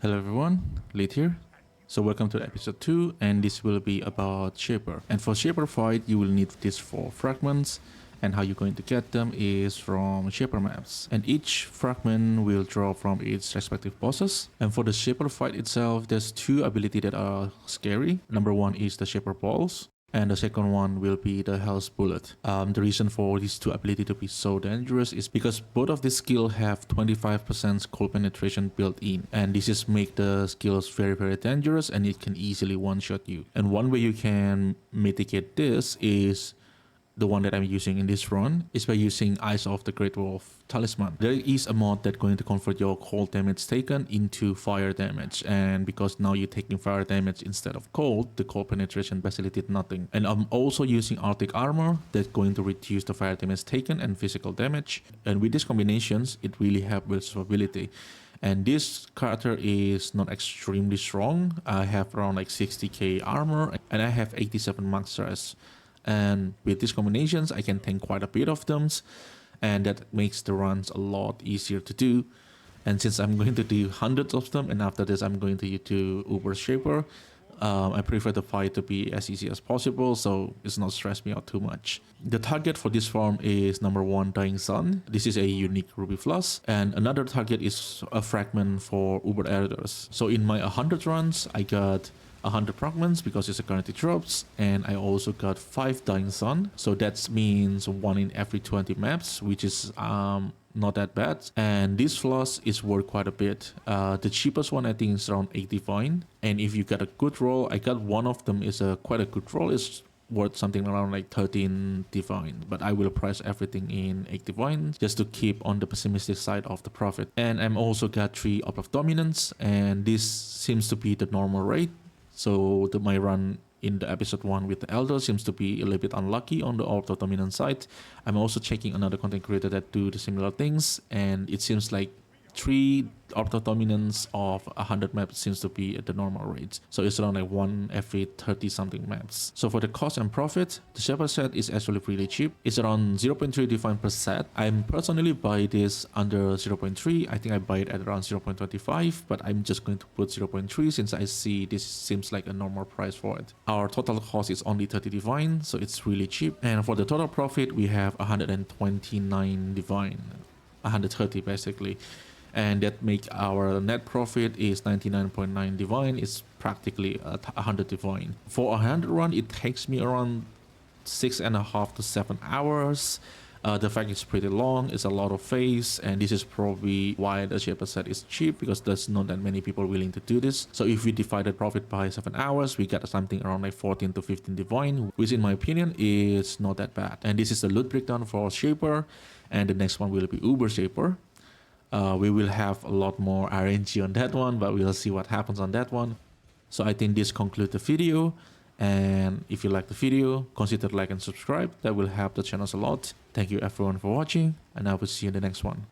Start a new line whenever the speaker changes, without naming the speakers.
Hello everyone, Lead here. So welcome to episode 2, and this will be about Shaper. And for Shaper fight, you will need these 4 fragments, and how you're going to get them is from Shaper maps. And each fragment will draw from its respective bosses. And for the Shaper fight itself, there's 2 abilities that are scary. Number 1 is the Shaper Balls, and the second one will be the Hell's Bullet. The reason for these 2 abilities to be so dangerous is because both of these skills have 25% cold penetration built in, and this is make the skills very dangerous, and it can easily one-shot you. And one way you can mitigate this is the one that I'm using in this run is by using Eyes of the Great Wolf Talisman. There is a mod that's going to convert your cold damage taken into fire damage, and because now you're taking fire damage instead of cold, the cold penetration basically did nothing. And I'm also using Arctic Armor that's going to reduce the fire damage taken and physical damage, and with these combinations it really helps with survivability. And this character is not extremely strong. I have around like 60k armor and I have 87 max stress. And with these combinations I can tank quite a bit of them, and that makes the runs a lot easier to do. And since I'm going to do hundreds of them, and after this I'm going to do Uber Shaper, I prefer the fight to be as easy as possible, so it's not stress me out too much. The target for this farm is number 1, Dying Sun. This is a unique Ruby Plus, and another target is a fragment for Uber Elders. So in my 100 runs I got 100 fragments because it's a guaranteed drops, and I also got 5 Dying Sun, so that means 1 in every 20 maps, which is not that bad. And this floss is worth quite a bit. The cheapest one I think is around 8 divine, and if you got a good roll, I got one of them is quite a good roll, it's worth something around like 13 divine, but I will price everything in 8 divine just to keep on the pessimistic side of the profit. And I'm also got 3 Orb of Dominance, and this seems to be the normal rate. So my run in the episode 1 with the Elder seems to be a little bit unlucky on the Orb of Dominance side. I'm also checking another content creator that do the similar things, and it seems like 3 Orb of Dominance of 100 maps seems to be at the normal rate. So it's around like 1 every 30 something maps. So for the cost and profit, the Shepherd set is actually really cheap. It's around 0.3 divine per set. I'm personally buy this under 0.3. I think I buy it at around 0.25, but I'm just going to put 0.3 since I see this seems like a normal price for it. Our total cost is only 30 divine, so it's really cheap. And for the total profit, we have 129 divine, 130 basically. And that make our net profit is 99.9 divine. It's practically 100 divine. For a 100 run, it takes me around 6.5 to 7 hours. The fact is pretty long, it's a lot of phase, and this is probably why the Shaper set is cheap, because there's not that many people willing to do this. So if we divide the profit by 7 hours, we get something around like 14 to 15 divine, which in my opinion is not that bad. And this is the loot breakdown for Shaper, and the next one will be Uber Shaper. We will have a lot more RNG on that one, but we'll see what happens on that one. So I think this concludes the video, and if you like the video, consider like and subscribe. That will help the channel a lot. Thank you everyone for watching, and I will see you in the next one.